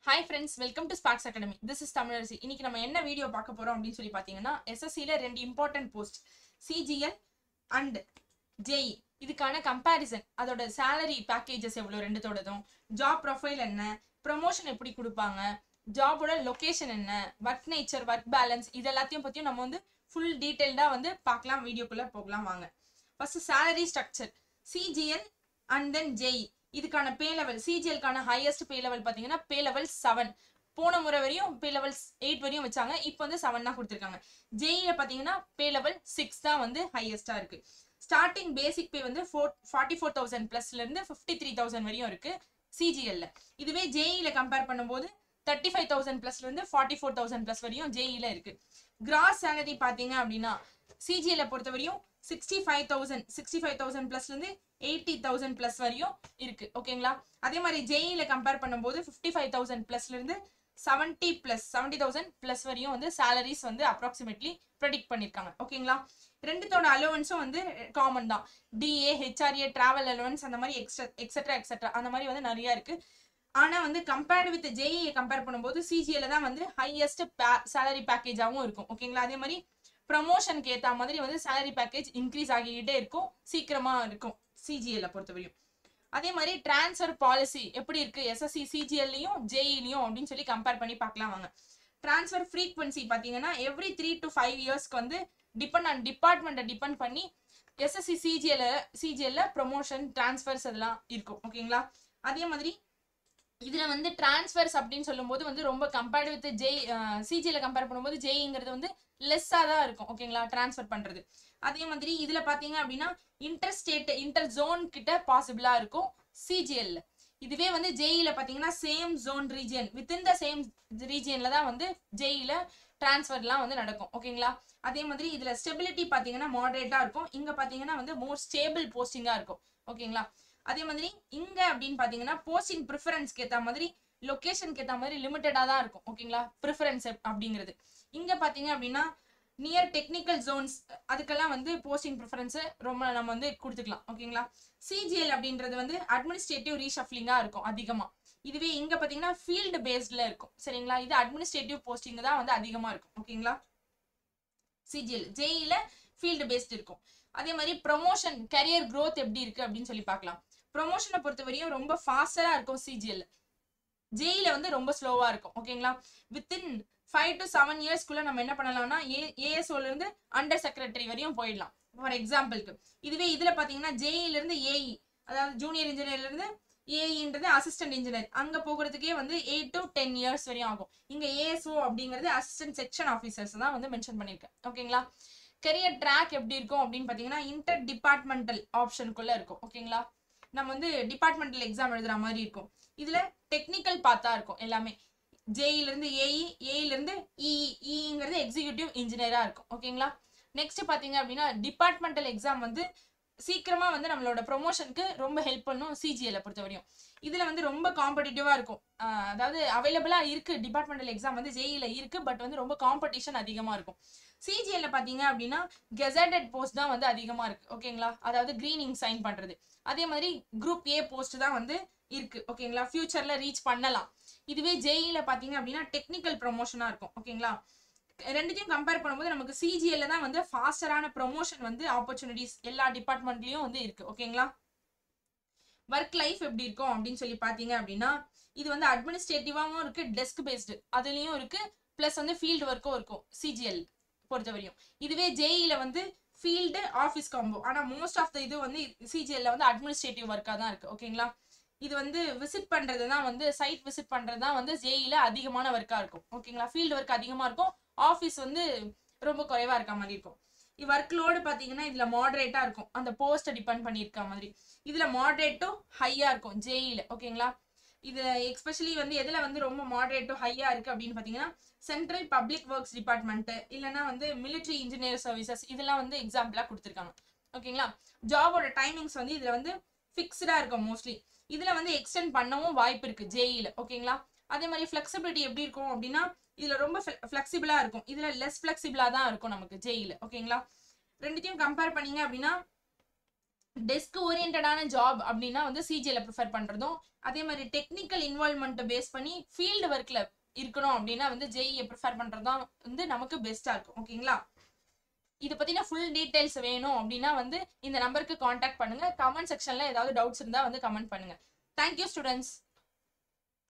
Hi friends, welcome to Sparks Academy. This is Tamilarazi. இன்னைக்கு நம்ம என்ன வீடியோ பார்க்க போறோம் அப்படின்னு சொல்லி பாத்தீங்கன்னா SSC-ல ரெண்டு important post CGL and JE இதுக்கான கம்பேரிசன், அதோட salary packages எவ்வளவு ரெண்டுத்தோடதும், job profile என்ன, promotion எப்படி கொடுப்பாங்க, ஜாபோட லொகேஷன் என்ன, ஒர்க் நேச்சர், ஒர்க் பேலன்ஸ் இது எல்லாத்தையும் பத்தியும் நம்ம வந்து ஃபுல் டீடைல்டா வந்து பார்க்கலாம். வீடியோக்குள்ள போகலாம் வாங்க. First salary structure CGL and then JE இதுக்கான பே லெவல். சிஜிஎல்கான ஹையஸ்ட் பே லெவல் பாத்தீங்கன்னா பே லெவல் 7. போன முறை வரையும் பே லெவல் 8 வரையும் வச்சாங்க, இப்போ வந்து 7 தான் கொடுத்துருக்காங்க. ஜேஇல பாத்தீங்கன்னா பே லெவல் 6 தான் வந்து ஹையஸ்டா இருக்கு. ஸ்டார்டிங் பேசிக் பே வந்து 44,000 பிளஸ்ல இருந்து 53,000 வரையும் இருக்கு சிஜிஎல்ல. இதுவே ஜேஇல கம்பேர் பண்ணும்போது 35,000 பிளஸ்ல இருந்து 44,000 பிளஸ் வரையும் ஜேஇல இருக்கு. கிராஸ் சேலரி பாத்தீங்க அப்படின்னா சிஜிஎல்ல பொறுத்தவரையும் 65,000 பிளஸ்ல இருந்து 80,000 பிளஸ் வரையும் இருக்கு. ஓகேங்களா? அதே மாதிரி ஜேஇல கம்பேர் பண்ணும்போது 55,000 பிளஸ்ல இருந்து 70,000 பிளஸ் வரையும் வந்து சாலரிஸ் வந்து அப்ராக்சிமேட்லி ப்ரெடிக்ட் பண்ணிருக்காங்க. ஓகேங்களா? ரெண்டுத்தோட அலோவன்ஸும் வந்து காமன் தான். டிஏ, ஹெச்ஆர்ஏ, டிராவல் அலோவன்ஸ் அந்த மாதிரி எக்ஸெட்ரா அந்த மாதிரி வந்து நிறைய இருக்கு. ஆனா வந்து கம்பேர்டு வித் ஜேஇ கம்பேர் பண்ணும்போது சிஜிஎல்ல தான் வந்து ஹையஸ்ட் சேலரி பேக்கேஜாவும் இருக்கும். ஓகேங்களா? அதே மாதிரி ப்ரமோஷனுக்கு ஏற்ற மாதிரி வந்து சேலரி பேக்கேஜ் இன்க்ரீஸ் ஆகிக்கிட்டே இருக்கும், சீக்கிரமா இருக்கும் சிஜிஎல்ல பொறுத்தவரையும். அதே மாதிரி டிரான்ஸ்ஃபர் பாலிசி எப்படி இருக்கு எஸ்எஸ்சி சிஜிஎல்லையும் ஜேஇலையும் அப்படின்னு சொல்லி கம்பேர் பண்ணி பார்க்கலாம் வாங்க. டிரான்ஸ்ஃபர் ஃப்ரீக்வன்சி பாத்தீங்கன்னா எவ்ரி 3 to 5 இயர்ஸ்க்கு வந்து டிபெண்ட் ஆன் டிபார்ட்மெண்ட்டை டிபெண்ட் பண்ணி எஸ்எஸ்சி சிஜிஎல்ல ப்ரொமோஷன் டிரான்ஸ்ஃபர்ஸ் அதெல்லாம் இருக்கும். ஓகேங்களா? அதே மாதிரி இதுல வந்து டிரான்ஸ்ஃபர்ஸ் அப்படின்னு சொல்லும் போது வந்து ரொம்ப கம்பேர்டு வித் சிஜிஎல்ல கம்பேர் பண்ணும்போது ஜேஇங்கிறது வந்து லெஸ்ஸா தான் இருக்கும். ஓகேங்களா? டிரான்ஸ்ஃபர் பண்றது. அதே மாதிரி இதுல பாத்தீங்க அப்படின்னா இன்டர் ஜோன் கிட்ட பாசிபிளா இருக்கும் சிஜிஎல்ல. இதுவே வந்து ஜேஇல பாத்தீங்கன்னா same zone region within the same ரீஜியன்ல தான் வந்து ஜேஇல டிரான்ஸ்ஃபர்லாம் வந்து நடக்கும். ஓகேங்களா? அதே மாதிரி இதுல ஸ்டெபிலிட்டி பாத்தீங்கன்னா மாடரேட்டா இருக்கும், இங்க பாத்தீங்கன்னா வந்து மோர் ஸ்டேபிள் போஸ்டிங்கா இருக்கும். ஓகேங்களா? அதே மாதிரி இங்க அப்படின்னு பாத்தீங்கன்னா போஸ்டிங் ப்ரிஃபரன்ஸ்க்கு ஏத்த மாதிரி லொகேஷனுக்கு ஏத்த மாதிரி லிமிட்டடா தான் இருக்கும். ஓகேங்களா? ப்ரிஃபரன்ஸ் அப்படிங்கிறது இங்க பாத்தீங்க அப்படின்னா நியர் டெக்னிக்கல் ஜோன்ஸ் அதுக்கெல்லாம் வந்து போஸ்டிங் ப்ரிஃபரன்ஸ் ரொம்ப நம்ம வந்து கொடுத்துக்கலாம். ஓகேங்களா? சிஜிஎல் அப்படின்றது வந்து அட்மினிஸ்ட்ரேட்டிவ் ரீஷஃப்லிங்கா இருக்கும் அதிகமா. இதுவே இங்க பாத்தீங்கன்னா ஃபீல்டு பேஸ்ட்ல இருக்கும். சரிங்களா? இது அட்மினிஸ்ட்ரேட்டிவ் போஸ்டிங் தான் வந்து அதிகமா இருக்கும். ஓகேங்களா? சிஜிஎல் ஜேஇல ஃபீல்டு பேஸ்ட் இருக்கும். அதே மாதிரி ப்ரொமோஷன் கரியர் growth எப்படி இருக்கு அப்படின்னு சொல்லி பார்க்கலாம். ப்ரொமோஷனை பொறுத்தவரையும் ரொம்ப ஃபாஸ்டரா இருக்கும் சிஜிஎல். ஜேஇல வந்து ரொம்ப ஸ்லோவா இருக்கும். ஓகேங்களா? வித்தின் 5 to 7 இயர்ஸ்க்குள்ள நம்ம என்ன பண்ணலாம்னா ஏஎஸ்ஓல இருந்து அண்டர் செக்ரட்டரி வரையும் போயிடலாம் ஃபார் எக்ஸாம்பிளுக்கு. இதுவே இதுல பாத்தீங்கன்னா ஜேஇல இருந்து ஏஇ, அதாவது ஜூனியர் இன்ஜினியர்ல இருந்து ஏஇன்றது அசிஸ்டன்ட் இன்ஜினியர், அங்க போகிறதுக்கே வந்து 8 to 10 இயர்ஸ் வரையும் ஆகும். இங்க ஏஎஸ்ஓ அப்படிங்கிறது அசிஸ்டன்ட் செக்ஷன் ஆஃபீஸர்ஸ் தான் வந்து மென்ஷன் பண்ணிருக்கேன். ஓகேங்களா? கரியர் ட்ராக் எப்படி இருக்கும் அப்படின்னு பாத்தீங்கன்னா இன்டர் டிபார்ட்மெண்டல் ஆப்ஷனுக்குள்ள இருக்கும். ஓகேங்களா? நம்ம வந்து டிபார்ட்மெண்டல் எக்ஸாம் எழுதுற மாதிரி இருக்கும். இதுல டெக்னிக்கல் பார்த்தா இருக்கும் எல்லாமே. ஜேஇல இருந்து ஏஇல இருந்து இங்கிறது எக்ஸிகியூட்டிவ் இன்ஜினியரா இருக்கும். ஓகேங்களா? நெக்ஸ்ட் பாத்தீங்க அப்படின்னா டிபார்ட்மெண்டல் எக்ஸாம் வந்து சீக்கிரமா வந்து நம்மளோட ப்ரொமோஷனுக்கு ரொம்ப ஹெல்ப் பண்ணும் சிஜிஎல்ல பொறுத்தவரையும். இதுல வந்து ரொம்ப காம்படிட்டிவா இருக்கும். அதாவது அவைலபிளா இருக்கு டிபார்ட்மெண்டல் எக்ஸாம் வந்து ஜேஇல இருக்கு, பட் வந்து ரொம்ப காம்படிஷன் அதிகமா இருக்கும். சிஜிஎல்ல பாத்தீங்க அப்படின்னா கெசட்டட் போஸ்ட் தான் வந்து அதிகமா இருக்கு. ஓகேங்களா? அதாவது கிரீனிங் சைன் பண்றது. அதே மாதிரி குரூப் ஏ போஸ்ட் தான் வந்து இருக்கு. ஓகேங்களா? ஃபியூச்சர்ல ரீச் பண்ணலாம். இதுவே ஜேஇல பாத்தீங்க அப்படின்னா டெக்னிக்கல் ப்ரொமோஷனா இருக்கும். ஓகேங்களா? ரெண்டுத்தையும் கம்பேர் பண்ணும்போது நமக்கு சிஜிஎல்ல தான் வந்து ஃபாஸ்டரான ப்ரொமோஷன் வந்து ஆப்பர்ச்சுனிட்டிஸ் எல்லா டிபார்ட்மெண்ட்லயும் வந்து இருக்கு. ஓகேங்களா? ஒர்க் லைஃப் எப்படி இருக்கும் அப்படின்னு சொல்லி பாத்தீங்க அப்படின்னா இது வந்து அட்மினிஸ்ட்ரேட்டிவாவும் இருக்கு, டெஸ்க் பேஸ்டு அதுலயும் இருக்கு, பிளஸ் வந்து ஃபீல்டு ஒர்க்கும் இருக்கும் சிஜிஎல் பொறுத்தவரையும். இதுவே ஜேஇல வந்து ஃபீல்டு ஆஃபீஸ் காம்போ, ஆனா மோஸ்ட் ஆஃப் த இது வந்து சிஜிஎல்ல வந்து அட்மினிஸ்ட்ரேட்டிவ் ஒர்க்கா தான் இருக்கு. ஓகேங்களா? இது வந்து விசிட் பண்றது தான் வந்து சைட் விசிட் பண்றது தான் வந்து ஜேஇல அதிகமான ஒர்க்கா இருக்கும். ஓகேங்களா? ஃபீல்டு ஒர்க் அதிகமா இருக்கும், ஆஃபீஸ் வந்து ரொம்ப குறைவா இருக்க மாதிரி இருக்கும். ஒர்க் லோடு பாத்தீங்கன்னா இதுல மாடரேட்டா இருக்கும், அந்த போஸ்ட்டை டிபெண்ட் பண்ணியிருக்க மாதிரி. இதுல மாடரேட் டு ஹையா இருக்கும் ஜேஇல. ஓகேங்களா? இது எஸ்பெஷலி வந்து எதுல வந்து ரொம்ப மாடரேட் டு ஹையா இருக்கு அப்படின்னு பாத்தீங்கன்னா சென்ட்ரல் பப்ளிக் ஒர்க்ஸ் டிபார்ட்மெண்ட் இல்லைன்னா வந்து மிலிட்ரி இன்ஜினியர் சர்வீசஸ் இதெல்லாம் வந்து எக்ஸாம்பிளா கொடுத்துருக்காங்க. ஓகேங்களா? ஜாபோட டைமிங்ஸ் வந்து இதுல வந்து ஃபிக்ஸ்டா இருக்கும் மோஸ்ட்லி. இதுல வந்து எக்ஸ்டெண்ட் பண்ணவும் வாய்ப்பு இருக்கு ஜேஇல. ஓகேங்களா? அதே மாதிரி ஃபிளெக்சிபிலிட்டி எப்படி இருக்கும் அப்படின்னா இதுல ரொம்ப ஃபிளெக்சிபிளா இருக்கும், இதுல லெஸ் ஃபிளெக்சிபிளா தான் இருக்கும் நமக்கு ஜேஇல. ஓகேங்களா? ரெண்டுத்தையும் கம்பேர் பண்ணீங்க அப்படின்னா டெஸ்க் ஓரியன்டான ஜாப் அப்படின்னா வந்து சிஜிஎல ப்ரிஃபர் பண்றதும், அதே மாதிரி டெக்னிக்கல் இன்வால்வ்மெண்ட்டை பேஸ் பண்ணி ஃபீல்டு ஒர்க்ல இருக்கணும் அப்படின்னா வந்து ஜேஇயை ப்ரிஃபர் பண்றதுதான் வந்து நமக்கு பெஸ்டா இருக்கும். ஓகேங்களா? இதை பத்தின ஃபுல் டீடைல்ஸ் வேணும் அப்படின்னா வந்து இந்த நம்பருக்கு காண்டாக்ட் பண்ணுங்க. கமெண்ட் செக்ஷன்ல ஏதாவது டவுட்ஸ் இருந்தா வந்து கமெண்ட் பண்ணுங்க. Thank you students.